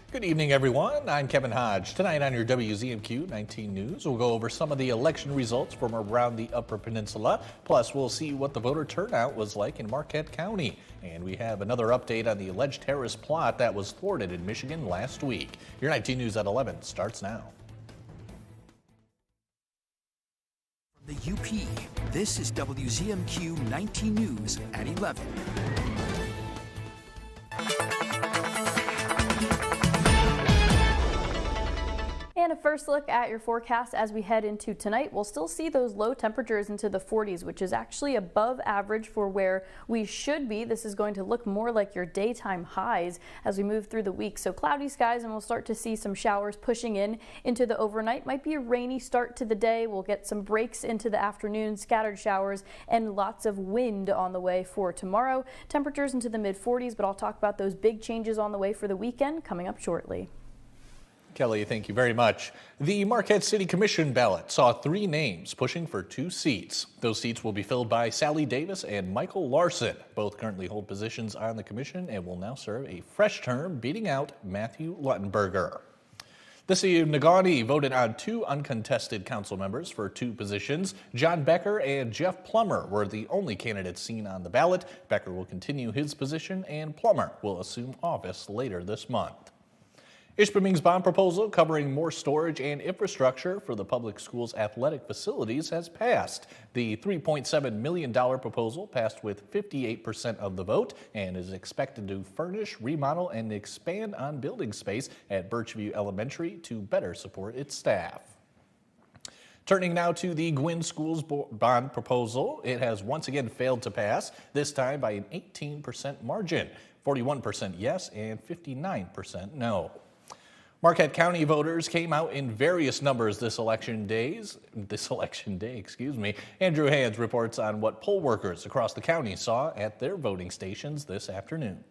Good evening, everyone. I'm Kevin Hodge. Tonight on your WZMQ 19 News, we'll go over some of the election results from around the Upper Peninsula. Plus, we'll see what the voter turnout was like in Marquette County. And we have another update on the alleged terrorist plot that was thwarted in Michigan last week. Your 19 News at 11 starts now. From the UP, this is WZMQ 19 News at 11. And a first look at your forecast as we head into tonight. We'll still see those low temperatures into the 40s, which is actually above average for where we should be. This is going to look more like your daytime highs as we move through the week. So cloudy skies, and we'll start to see some showers pushing in into the overnight. Might be a rainy start to the day. We'll get some breaks into the afternoon, scattered showers, and lots of wind on the way for tomorrow. Temperatures into the mid 40s, but I'll talk about those big changes on the way for the weekend coming up shortly. Kelly, thank you very much. The Marquette City Commission ballot saw 3 names pushing for 2 seats. Those seats will be filled by Sally Davis and Michael Larson. Both currently hold positions on the commission and will now serve a fresh term, beating out Matthew Luttenberger. The city of Negaunee voted on 2 uncontested council members for 2 positions. John Becker and Jeff Plummer were the only candidates seen on the ballot. Becker will continue his position and Plummer will assume office later this month. Ishpeming's bond proposal covering more storage and infrastructure for the public schools' athletic facilities has passed. The $3.7 million proposal passed with 58% of the vote and is expected to furnish, remodel, and expand on building space at Birchview Elementary to better support its staff. Turning now to the Gwynn Schools bond proposal, it has once again failed to pass, this time by an 18% margin, 41% yes and 59% no. Marquette County voters came out in various numbers this election day. Andrew Hands reports on what poll workers across the county saw at their voting stations this afternoon.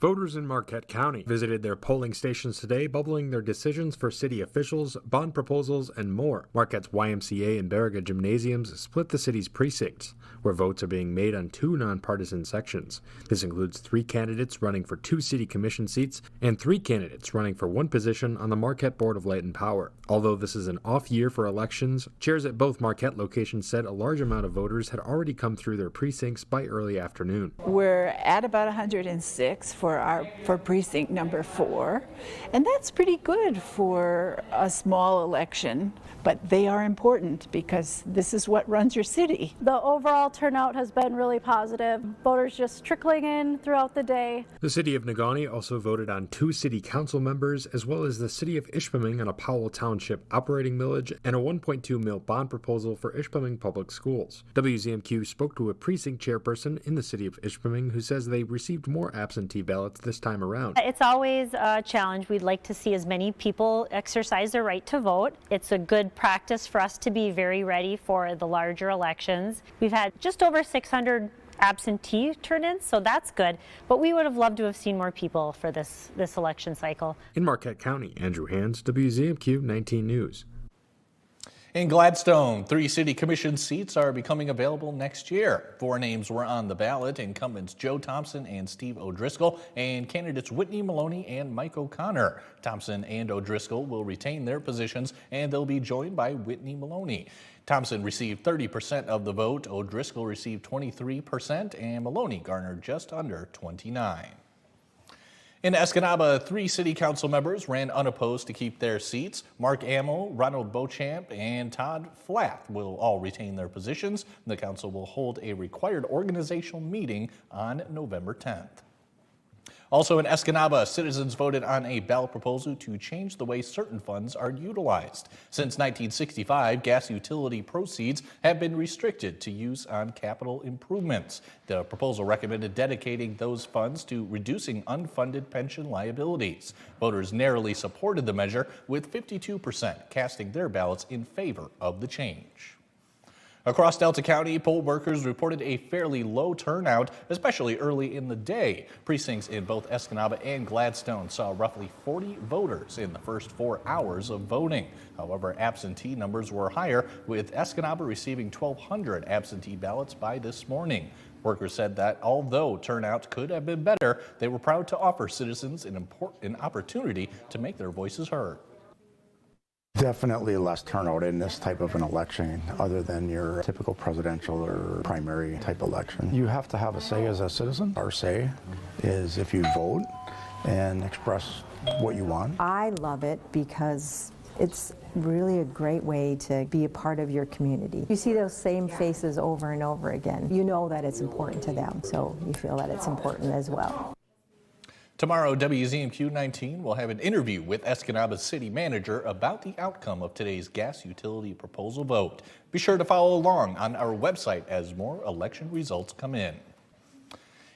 Voters in Marquette County visited their polling stations today, bubbling their decisions for city officials, bond proposals, and more. Marquette's YMCA and Baraga gymnasiums split the city's precincts, where votes are being made on 2 nonpartisan sections. This includes 3 candidates running for 2 city commission seats and 3 candidates running for 1 position on the Marquette Board of Light and Power. Although this is an off year for elections, chairs at both Marquette locations said a large amount of voters had already come through their precincts by early afternoon. We're at about 106 for precinct number 4, and that's pretty good for a small election, but they are important because this is what runs your city. The overall turnout has been really positive. Voters just trickling in throughout the day. The city of Negaunee also voted on 2 city council members, as well as the city of Ishpeming on a Powell Township operating millage and a $1.2 million bond proposal for Ishpeming Public Schools. WZMQ spoke to a precinct chairperson in the city of Ishpeming who says they received more absentee ballots this time around. It's always a challenge. We'd like to see as many people exercise their right to vote. It's a good practice for us to be very ready for the larger elections. We've had just over 600 absentee turn-ins, so that's good, but we would have loved to have seen more people for this election cycle. In Marquette County, Andrew Hands, WZMQ 19 News. In Gladstone, 3 city commission seats are becoming available next year. 4 names were on the ballot: incumbents Joe Thompson and Steve O'Driscoll, and candidates Whitney Maloney and Mike O'Connor. Thompson and O'Driscoll will retain their positions, and they'll be joined by Whitney Maloney. Thompson received 30% of the vote, O'Driscoll received 23%, and Maloney garnered just under 29%. In Escanaba, 3 city council members ran unopposed to keep their seats. Mark Amo, Ronald Beauchamp, and Todd Flath will all retain their positions. The council will hold a required organizational meeting on November 10th. Also in Escanaba, citizens voted on a ballot proposal to change the way certain funds are utilized. Since 1965, gas utility proceeds have been restricted to use on capital improvements. The proposal recommended dedicating those funds to reducing unfunded pension liabilities. Voters narrowly supported the measure, with 52% casting their ballots in favor of the change. Across Delta County, poll workers reported a fairly low turnout, especially early in the day. Precincts in both Escanaba and Gladstone saw roughly 40 voters in the first 4 hours of voting. However, absentee numbers were higher, with Escanaba receiving 1,200 absentee ballots by this morning. Workers said that although turnout could have been better, they were proud to offer citizens an opportunity to make their voices heard. Definitely less turnout in this type of an election other than your typical presidential or primary type election. You have to have a say as a citizen. Our say is if you vote and express what you want. I love it because it's really a great way to be a part of your community. You see those same faces over and over again. You know that it's important to them, so you feel that it's important as well. Tomorrow, WZMQ 19 will have an interview with Escanaba's city manager about the outcome of today's gas utility proposal vote. Be sure to follow along on our website as more election results come in.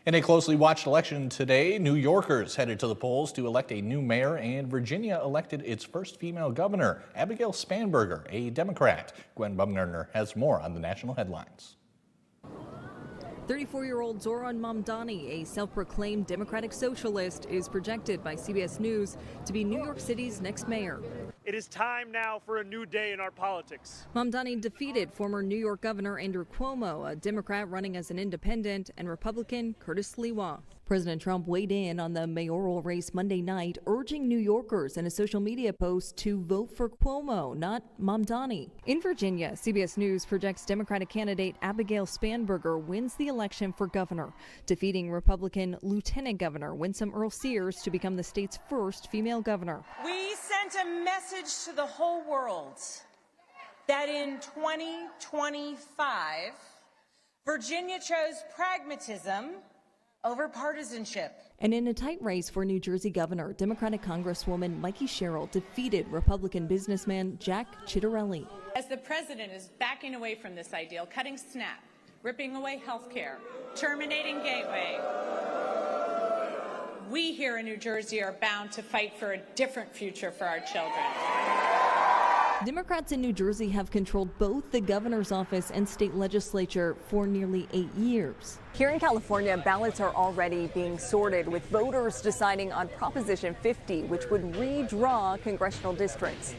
In a closely watched election today, New Yorkers headed to the polls to elect a new mayor, and Virginia elected its first female governor, Abigail Spanberger, a Democrat. Gwen Bumgarner has more on the national headlines. 34-year-old Zoran Mamdani, a self-proclaimed democratic socialist, is projected by CBS News to be New York City's next mayor. It is time now for a new day in our politics. Mamdani defeated former New York Governor Andrew Cuomo, a Democrat running as an independent, and Republican Curtis Sliwa. President Trump weighed in on the mayoral race Monday night, urging New Yorkers in a social media post to vote for Cuomo, not Mamdani. In Virginia, CBS News projects Democratic candidate Abigail Spanberger wins the election for governor, defeating Republican Lieutenant Governor Winsome Earl-Sears to become the state's first female governor. We sent a message to the whole world that in 2025, Virginia chose pragmatism over partisanship. And in a tight race for New Jersey governor, Democratic Congresswoman Mikey Sherrill defeated Republican businessman Jack Ciattarelli. As the president is backing away from this ideal, cutting SNAP, ripping away health care, terminating Gateway, we here in New Jersey are bound to fight for a different future for our children. Democrats in New Jersey have controlled both the governor's office and state legislature for nearly 8 years. Here in California, ballots are already being sorted, with voters deciding on Proposition 50, which would redraw congressional districts.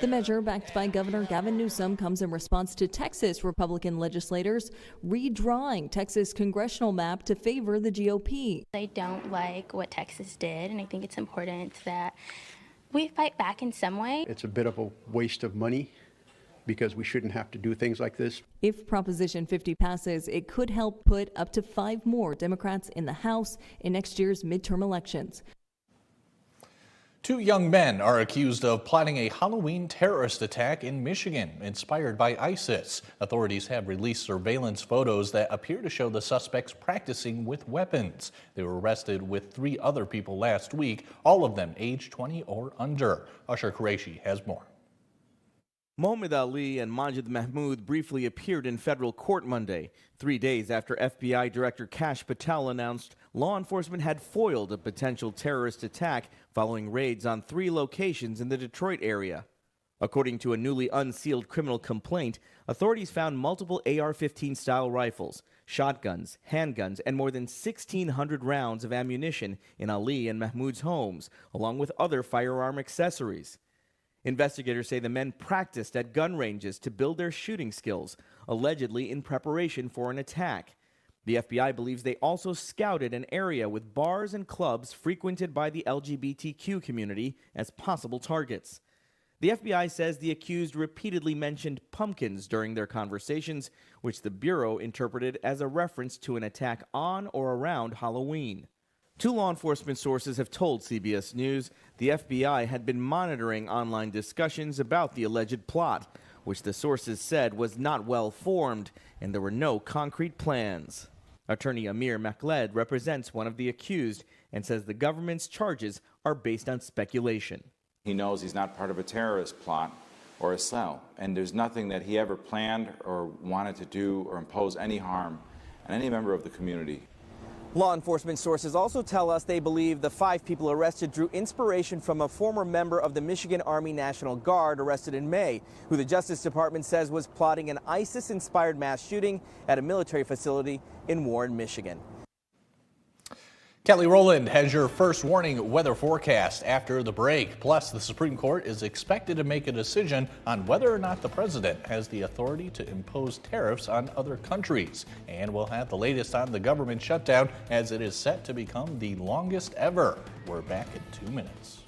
The measure, backed by Governor Gavin Newsom, comes in response to Texas Republican legislators redrawing Texas' congressional map to favor the GOP. I don't like what Texas did, and I think it's important that we fight back in some way. It's a bit of a waste of money because we shouldn't have to do things like this. If Proposition 50 passes, it could help put up to 5 more Democrats in the House in next year's midterm elections. 2 young men are accused of plotting a Halloween terrorist attack in Michigan, inspired by ISIS. Authorities have released surveillance photos that appear to show the suspects practicing with weapons. They were arrested with 3 other people last week, all of them age 20 or under. Usher Qureshi has more. Mohammed Ali and Majid Mahmoud briefly appeared in federal court Monday, 3 days after FBI Director Kash Patel announced law enforcement had foiled a potential terrorist attack following raids on 3 locations in the Detroit area. According to a newly unsealed criminal complaint, authorities found multiple AR-15 style rifles, shotguns, handguns, and more than 1,600 rounds of ammunition in Ali and Mahmoud's homes, along with other firearm accessories. Investigators say the men practiced at gun ranges to build their shooting skills, allegedly in preparation for an attack. The FBI believes they also scouted an area with bars and clubs frequented by the LGBTQ community as possible targets. The FBI says the accused repeatedly mentioned pumpkins during their conversations, which the Bureau interpreted as a reference to an attack on or around Halloween. 2 law enforcement sources have told CBS News the FBI had been monitoring online discussions about the alleged plot, which the sources said was not well formed and there were no concrete plans. Attorney Amir Makled represents one of the accused and says the government's charges are based on speculation. He knows he's not part of a terrorist plot or a cell, and there's nothing that he ever planned or wanted to do or impose any harm on any member of the community. Law enforcement sources also tell us they believe the 5 people arrested drew inspiration from a former member of the Michigan Army National Guard arrested in May, who the Justice Department says was plotting an ISIS-inspired mass shooting at a military facility in Warren, Michigan. Kelly Rowland has your first warning weather forecast after the break. Plus, the Supreme Court is expected to make a decision on whether or not the president has the authority to impose tariffs on other countries. And we'll have the latest on the government shutdown as it is set to become the longest ever. We're back in 2 minutes.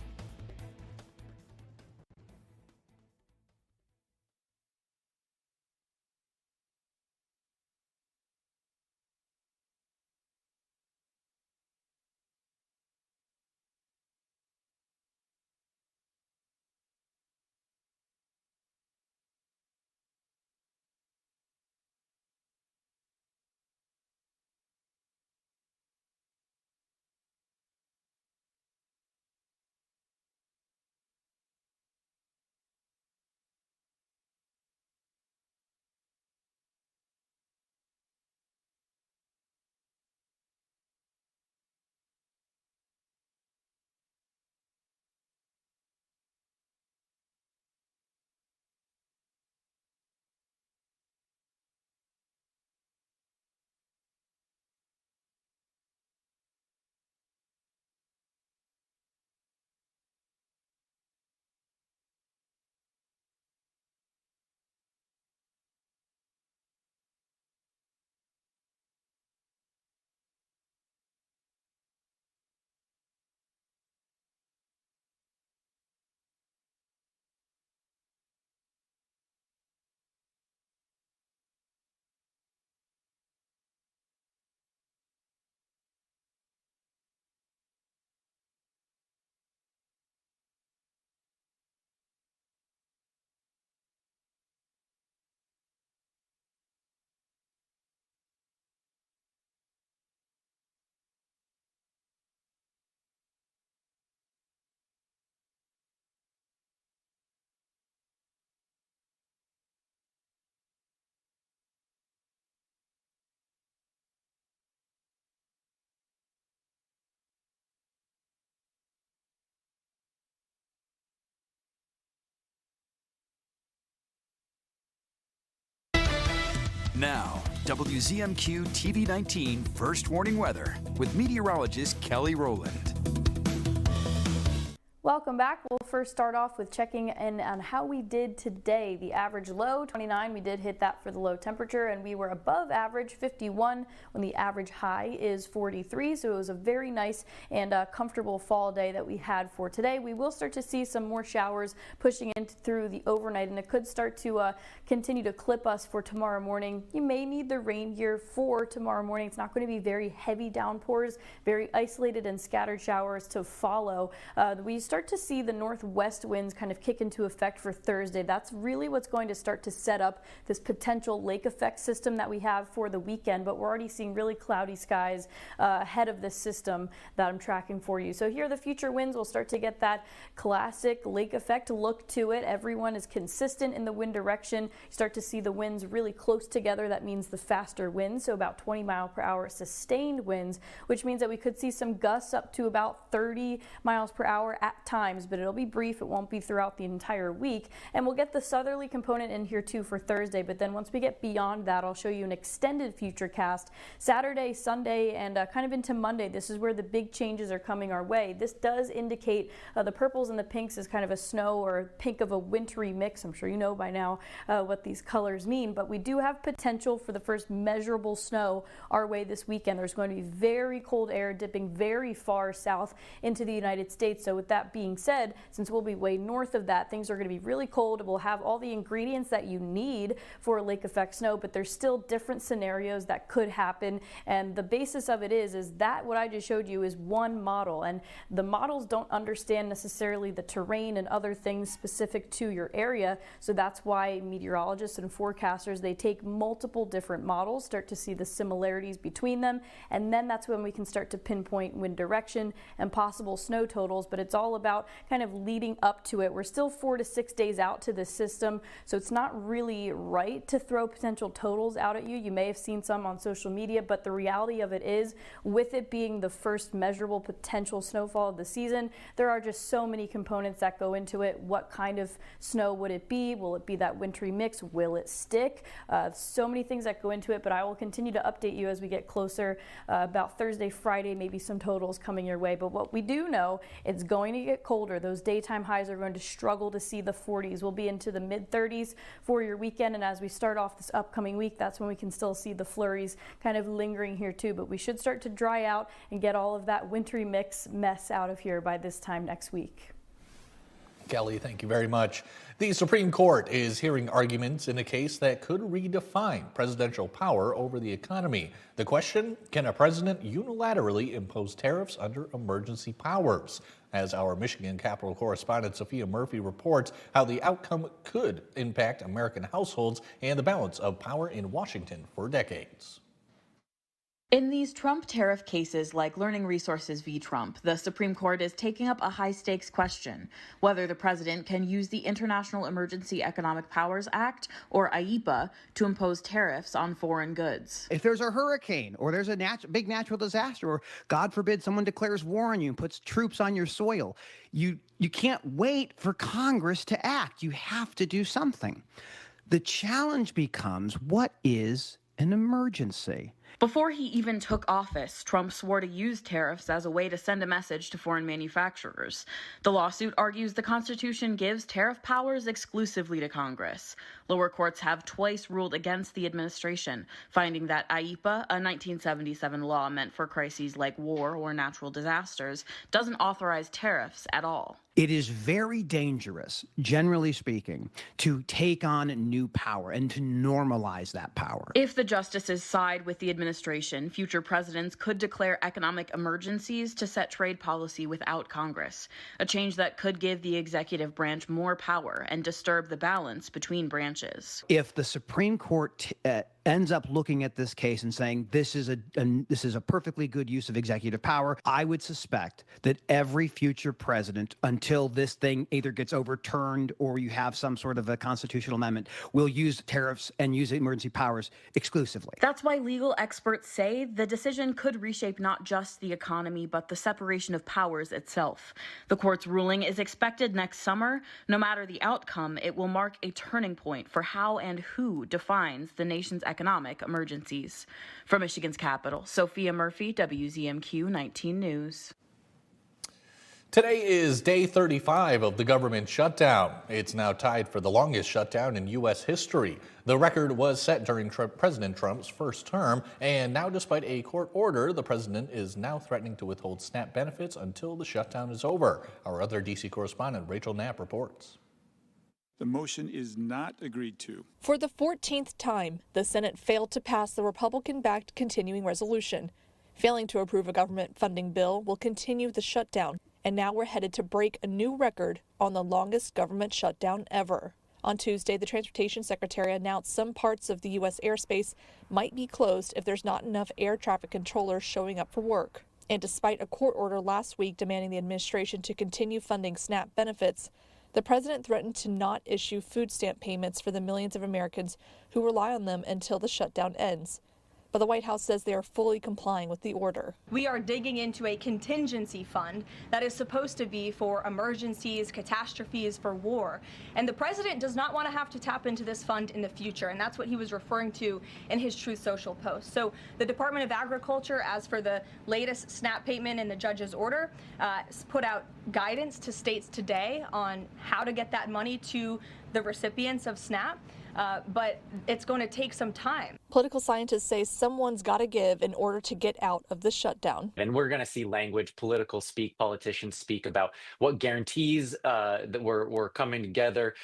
Now, WZMQ TV 19 First Warning Weather with meteorologist Kelly Rowland. Welcome back. We'll first start off with checking in on how we did today. The average low, 29, we did hit that for the low temperature, and we were above average, 51, when the average high is 43. So it was a very nice and comfortable fall day that we had for today. We will start to see some more showers pushing in through the overnight, and it could start to continue to clip us for tomorrow morning. You may need the rain gear for tomorrow morning. It's not going to be very heavy downpours, very isolated and scattered showers to follow. We start to see the northwest winds kind of kick into effect for Thursday. That's really what's going to start to set up this potential lake effect system that we have for the weekend, but we're already seeing really cloudy skies ahead of this system that I'm tracking for you. So here the future winds will start to get that classic lake effect look to it. Everyone is consistent in the wind direction. You start to see the winds really close together. That means the faster winds, so about 20 mile per hour sustained winds, which means that we could see some gusts up to about 30 miles per hour at times, but it'll be brief. It won't be throughout the entire week. And we'll get the southerly component in here too for Thursday, but then once we get beyond that, I'll show you an extended future cast Saturday, Sunday, and kind of into Monday. This is where the big changes are coming our way. This does indicate the purples and the pinks is kind of a snow or pink of a wintry mix. I'm sure you know by now what these colors mean, but we do have potential for the first measurable snow our way this weekend. There's going to be very cold air dipping very far south into the United States. So with that being said, since we'll be way north of that, things are going to be really cold. We'll have all the ingredients that you need for lake effect snow, but there's still different scenarios that could happen. And the basis of it is that what I just showed you is one model, and the models don't understand necessarily the terrain and other things specific to your area. So that's why meteorologists and forecasters, they take multiple different models, start to see the similarities between them, and then that's when we can start to pinpoint wind direction and possible snow totals. But it's all about kind of leading up to it. We're still 4 to 6 days out to the system, so it's not really right to throw potential totals out at you. You may have seen some on social media, but the reality of it is, with it being the first measurable potential snowfall of the season, there are just so many components that go into it. What kind of snow would it be? Will it be that wintry mix? Will it stick? So many things that go into it, but I will continue to update you as we get closer about Thursday, Friday, maybe some totals coming your way. But what we do know, it's going to get colder. Those daytime highs are going to struggle to see the 40s. We'll be into the mid 30s for your weekend, and as we start off this upcoming week, that's when we can still see the flurries kind of lingering here too. But we should start to dry out and get all of that wintry mess out of here by this time next week. Kelly, thank you very much. The Supreme Court is hearing arguments in a case that could redefine presidential power over the economy. The question, can a president unilaterally impose tariffs under emergency powers? As our Michigan Capitol correspondent Sophia Murphy reports how the outcome could impact American households and the balance of power in Washington for decades. In these Trump tariff cases like Learning Resources v. Trump, the Supreme Court is taking up a high-stakes question, whether the president can use the International Emergency Economic Powers Act, or IEPA, to impose tariffs on foreign goods. If there's a hurricane or there's a big natural disaster, or God forbid someone declares war on you and puts troops on your soil, you can't wait for Congress to act. You have to do something. The challenge becomes, what is an emergency? Before he even took office, Trump swore to use tariffs as a way to send a message to foreign manufacturers. The lawsuit argues the Constitution gives tariff powers exclusively to Congress. Lower courts have twice ruled against the administration, finding that IEPA, a 1977 law meant for crises like war or natural disasters, doesn't authorize tariffs at all. It is very dangerous, generally speaking, to take on new power and to normalize that power. If the justices side with the administration, future presidents could declare economic emergencies to set trade policy without Congress, a change that could give the executive branch more power and disturb the balance between branches. If the Supreme Court ends up looking at this case and saying this is a perfectly good use of executive power, I would suspect that every future president, until this thing either gets overturned or you have some sort of a constitutional amendment, will use tariffs and use emergency powers exclusively. That's why legal experts say the decision could reshape not just the economy, but the separation of powers itself. The court's ruling is expected next summer. No matter the outcome, it will mark a turning point for how and who defines the nation's economic emergencies. From Michigan's capital, Sophia Murphy, WZMQ 19 News. Today is day 35 of the government shutdown. It's now tied for the longest shutdown in U.S. history. The record was set during President Trump's first term, and now despite a court order, the president is now threatening to withhold SNAP benefits until the shutdown is over. Our other D.C. correspondent, Rachel Knapp, reports. The motion is not agreed to. For the 14th time, the Senate failed to pass the Republican-backed continuing resolution. Failing to approve a government funding bill will continue the shutdown, and now we're headed to break a new record on the longest government shutdown ever. On Tuesday, the Transportation Secretary announced some parts of the U.S. airspace might be closed if there's not enough air traffic controllers showing up for work. And despite a court order last week demanding the administration to continue funding SNAP benefits, the president threatened to not issue food stamp payments for the millions of Americans who rely on them until the shutdown ends. But the White House says they are fully complying with the order. We are digging into a contingency fund that is supposed to be for emergencies, catastrophes, for war. And the president does not want to have to tap into this fund in the future, and that's what he was referring to in his Truth Social post. So the Department of Agriculture, as for the latest SNAP payment in the judge's order, put out guidance to states today on how to get that money to the recipients of SNAP. But it's going to take some time. Political scientists say someone's got to give in order to get out of the shutdown. And we're going to see language, politicians speak about what guarantees that we're coming together.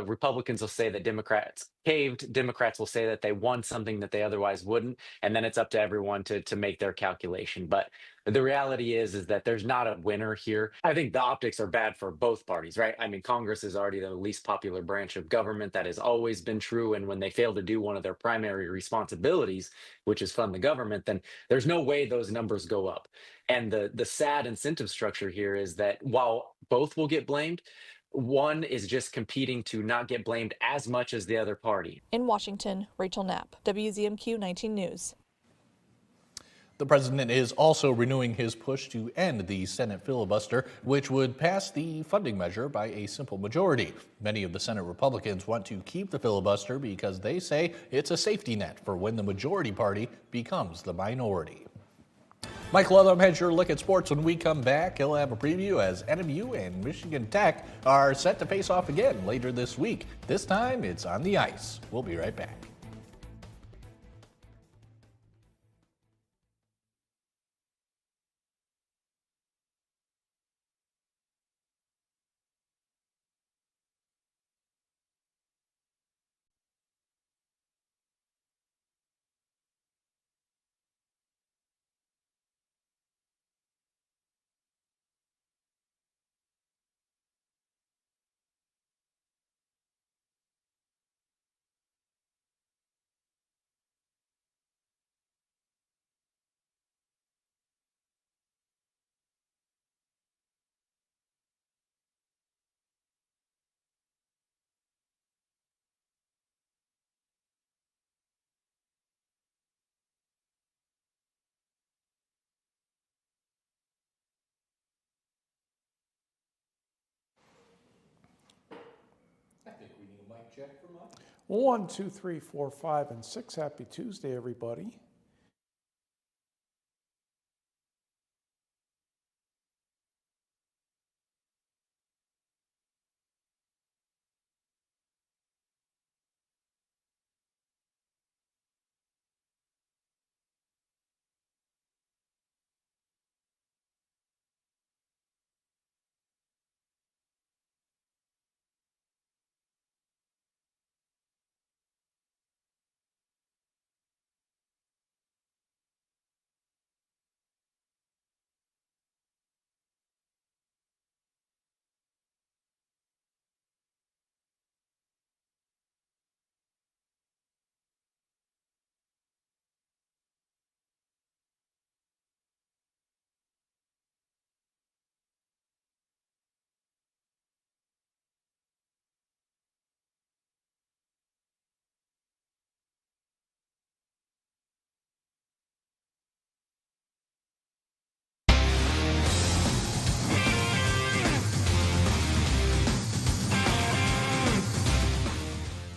Republicans will say that Democrats caved. Democrats will say that they won something that they otherwise wouldn't. And then it's up to everyone to make their calculation. But the reality is that there's not a winner here. I think the optics are bad for both parties, right? I mean, Congress is already the least popular branch of government. That has always been true. And when they fail to do one of their primary responsibilities, responsibilities, which is fund the government, then there's no way those numbers go up. And the sad incentive structure here is that while both will get blamed, one is just competing to not get blamed as much as the other party. In Washington, Rachel Knapp, WZMQ 19 News. The president is also renewing his push to end the Senate filibuster, which would pass the funding measure by a simple majority. Many of the Senate Republicans want to keep the filibuster because they say it's a safety net for when the majority party becomes the minority. Michael Leatham has your look at sports. When we come back, he'll have a preview as NMU and Michigan Tech are set to face off again later this week. This time, it's on the ice. We'll be right back. I think we need a mic check for Mike. 1, 2, 3, 4, 5, and 6. Happy Tuesday, everybody.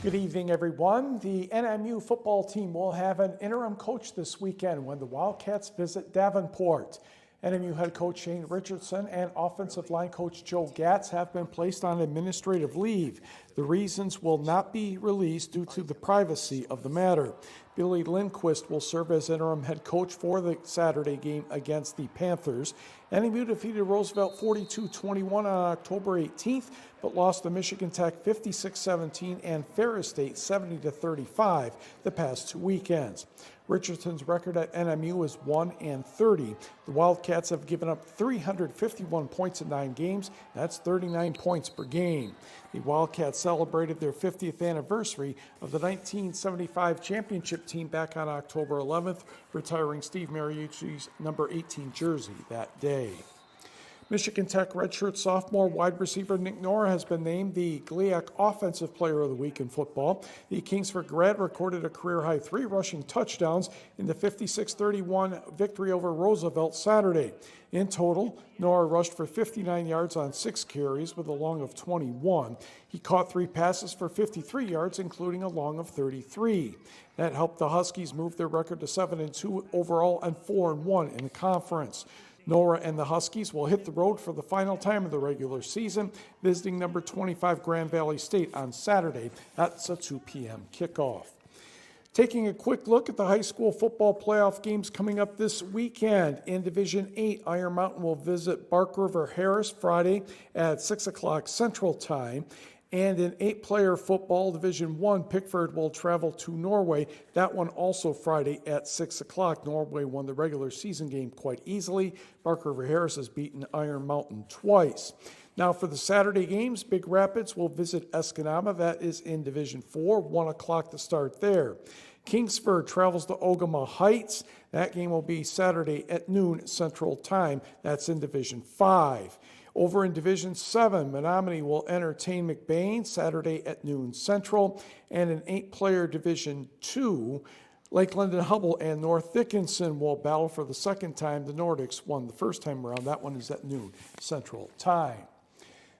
Good evening, everyone. The NMU football team will have an interim coach this weekend when the Wildcats visit Davenport. NMU head coach Shane Richardson and offensive line coach Joe Gatz have been placed on administrative leave. The reasons will not be released due to the privacy of the matter. Billy Lindquist will serve as interim head coach for the Saturday game against the Panthers. NMU defeated Roosevelt 42-21 on October 18th, but lost to Michigan Tech 56-17 and Ferris State 70-35 the past 2 weekends. Richardson's record at NMU is 1-30. The Wildcats have given up 351 points in 9 games. That's 39 points per game. The Wildcats celebrated their 50th anniversary of the 1975 championship team back on October 11th, retiring Steve Mariucci's number 18 jersey that day. Michigan Tech redshirt sophomore wide receiver Nick Nora has been named the GLIAC Offensive Player of the Week in football. The Kingsford grad recorded a career-high 3 rushing touchdowns in the 56-31 victory over Roosevelt Saturday. In total, Nora rushed for 59 yards on 6 carries with a long of 21. He caught 3 passes for 53 yards, including a long of 33. That helped the Huskies move their record to 7-2 overall and 4-1 in the conference. Nora and the Huskies will hit the road for the final time of the regular season, visiting number 25 Grand Valley State on Saturday. That's a 2 p.m. kickoff. Taking a quick look at the high school football playoff games coming up this weekend. In Division 8, Iron Mountain will visit Bark River Harris Friday at 6 o'clock Central Time. And in 8-player football, Division 1, Pickford will travel to Norway. That one also Friday at 6 o'clock. Norway won the regular season game quite easily. Bark River Harris has beaten Iron Mountain twice. Now for the Saturday games, Big Rapids will visit Escanaba. That is in Division 4, 1 o'clock to start there. Kingsford travels to Ogama Heights. That game will be Saturday at noon Central Time. That's in Division 5. Over in Division 7, Menominee will entertain McBain Saturday at noon Central. And in 8-player Division 2, Lakeland and Hubble and North Dickinson will battle for the second time. The Nordics won the first time around. That one is at noon Central Time.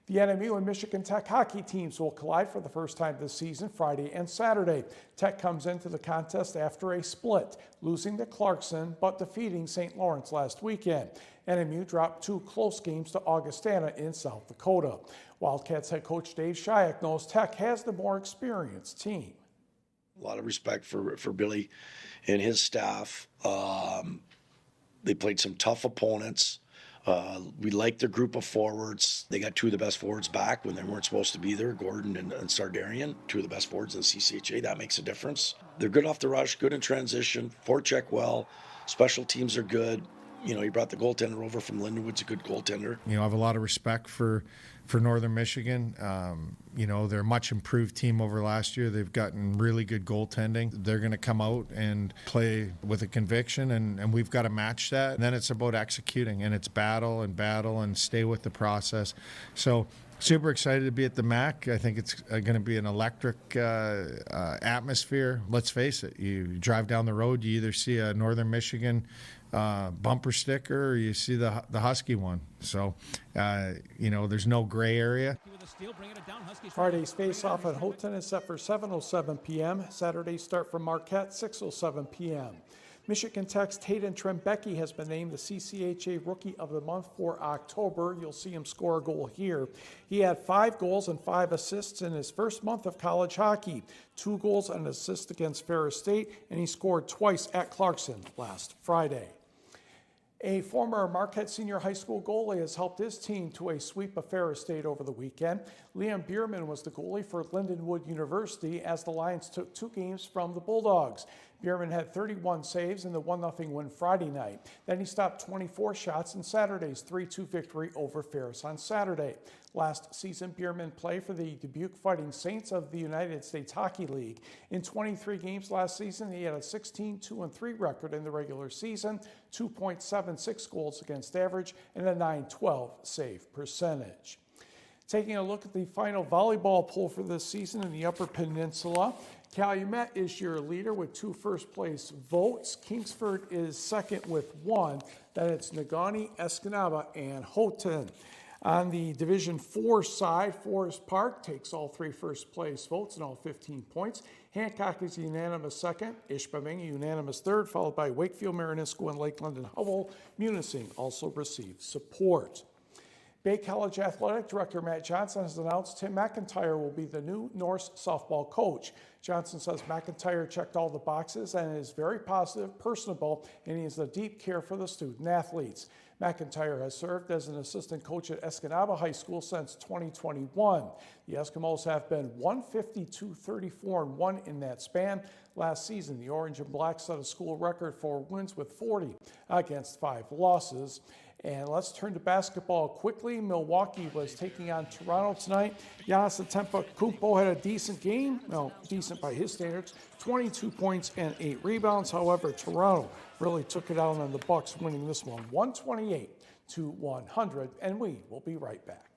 The NMU and Michigan Tech hockey teams will collide for the first time this season, Friday and Saturday. Tech comes into the contest after a split, losing to Clarkson but defeating St. Lawrence last weekend. NMU dropped 2 close games to Augustana in South Dakota. Wildcats head coach Dave Shayak knows Tech has the more experienced team. A lot of respect for Billy and his staff. They played some tough opponents. We like their group of forwards. They got 2 of the best forwards back when they weren't supposed to be there, Gordon and Sardarian, 2 of the best forwards in the CCHA. That makes a difference. They're good off the rush, good in transition, forecheck well. Special teams are good. You know, he brought the goaltender over from Lindenwood's a good goaltender. You know, I have a lot of respect for Northern Michigan. You know, they're a much improved team over last year. They've gotten really good goaltending. They're going to come out and play with a conviction, and we've got to match that. And then it's about executing, and it's battle and stay with the process. So super excited to be at the MAC. I think it's going to be an electric atmosphere. Let's face it, you drive down the road, you either see a Northern Michigan bumper sticker or you see the Husky one. So, you know, there's no gray area. Friday's face-off at Houghton is set for 7:07 p.m. Saturday start for Marquette, 6:07 p.m. Michigan Tech's Taden Trembecki has been named the CCHA Rookie of the Month for October. You'll see him score a goal here. He had 5 goals and 5 assists in his first month of college hockey, 2 goals and an assist against Ferris State, and he scored twice at Clarkson last Friday. A former Marquette Senior High School goalie has helped his team to a sweep of Ferris State over the weekend. Liam Bierman was the goalie for Lindenwood University as the Lions took 2 games from the Bulldogs. Bierman had 31 saves in the 1-0 win Friday night. Then he stopped 24 shots in Saturday's 3-2 victory over Ferris on Saturday. Last season, Bierman played for the Dubuque Fighting Saints of the United States Hockey League. In 23 games last season, he had a 16-2-3 record in the regular season, 2.76 goals against average, and a .912 save percentage. Taking a look at the final volleyball poll for this season in the Upper Peninsula, Calumet is your leader with 2 first-place votes. Kingsford is second with 1. Then it's Negaunee, Escanaba, and Houghton. On the Division 4 side, Forest Park takes all 3 first-place votes and all 15 points. Hancock is unanimous second. Ishpeming unanimous third, followed by Wakefield, Marinisco, and Lakeland and Hubble. Munising also received support. Bay College Athletic Director Matt Johnson has announced Tim McIntyre will be the new Norse softball coach. Johnson says McIntyre checked all the boxes and is very positive, personable, and he has a deep care for the student athletes. McIntyre has served as an assistant coach at Escanaba High School since 2021. The Eskimos have been 152-34-1 in that span. Last season, the Orange and Black set a school record for wins with 40 against 5 losses. And let's turn to basketball quickly. Milwaukee was taking on Toronto tonight. Giannis Antetokounmpo had a decent game, well, decent by his standards, 22 points and 8 rebounds. However, Toronto really took it out on the Bucks, winning this one 128-100. And we will be right back.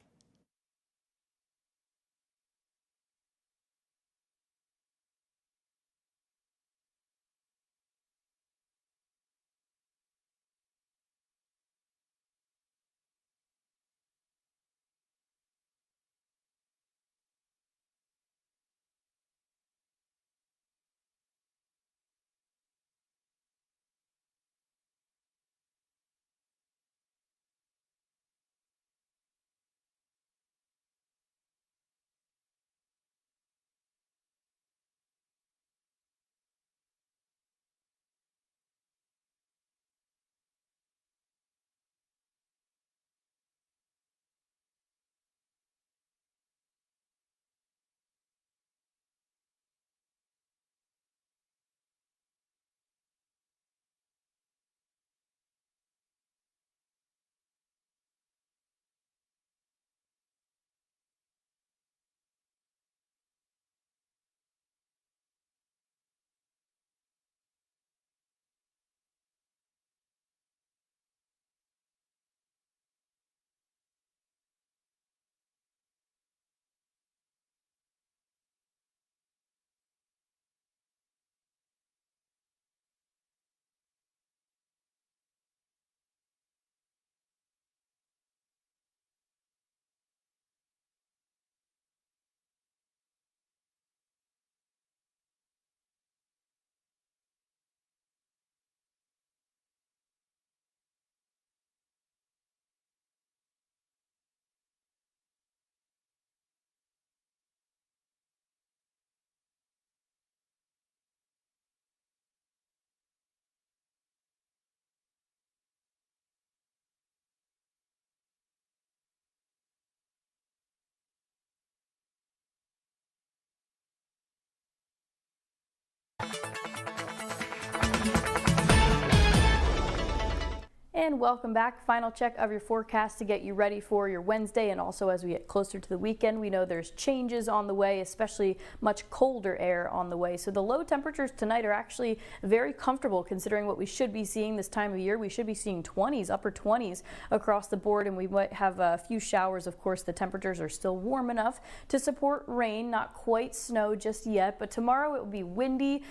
And welcome back. Final check of your forecast to get you ready for your Wednesday, and also as we get closer to the weekend, we know there's changes on the way, especially much colder air on the way. So the low temperatures tonight are actually very comfortable considering what we should be seeing this time of year. We should be seeing 20s, upper 20s across the board, and we might have a few showers. Of course, the temperatures are still warm enough to support rain, not quite snow just yet, but tomorrow it will be windy,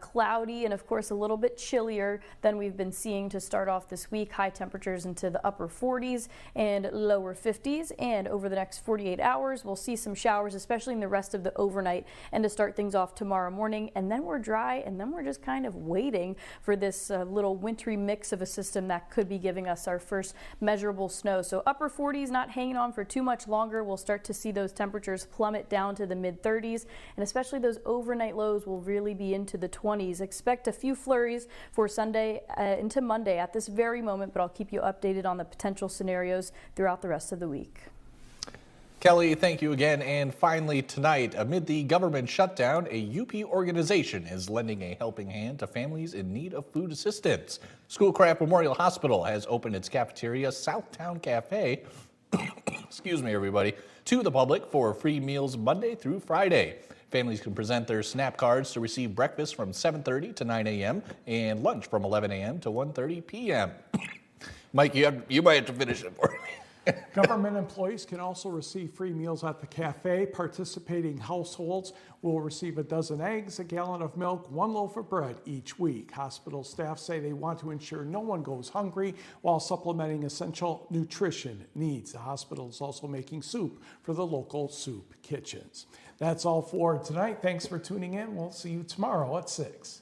cloudy, and of course a little bit chillier than we've been seeing to start off this week. High temperatures into the upper 40s and lower 50s, and over the next 48 hours we'll see some showers, especially in the rest of the overnight, and to start things off tomorrow morning, and then we're dry, and then we're just kind of waiting for this little wintry mix of a system that could be giving us our first measurable snow. So upper 40s not hanging on for too much longer. We'll start to see those temperatures plummet down to the mid 30s, and especially those overnight lows will really be into the 20s. Expect a few flurries for Sunday into Monday at this very moment, but I'll keep you updated on the potential scenarios throughout the rest of the week. Kelly, thank you again. And finally tonight, amid the government shutdown, a UP organization is lending a helping hand to families in need of food assistance. Schoolcraft Memorial Hospital has opened its cafeteria, Southtown Cafe, excuse me everybody, to the public for free meals Monday through Friday. Families can present their SNAP cards to receive breakfast from 7:30 to 9 a.m. and lunch from 11 a.m. to 1:30 p.m. Mike, you might have to finish it for me. Government employees can also receive free meals at the cafe. Participating households will receive a dozen eggs, a gallon of milk, one loaf of bread each week. Hospital staff say they want to ensure no one goes hungry while supplementing essential nutrition needs. The hospital is also making soup for the local soup kitchens. That's all for tonight. Thanks for tuning in. We'll see you tomorrow at 6.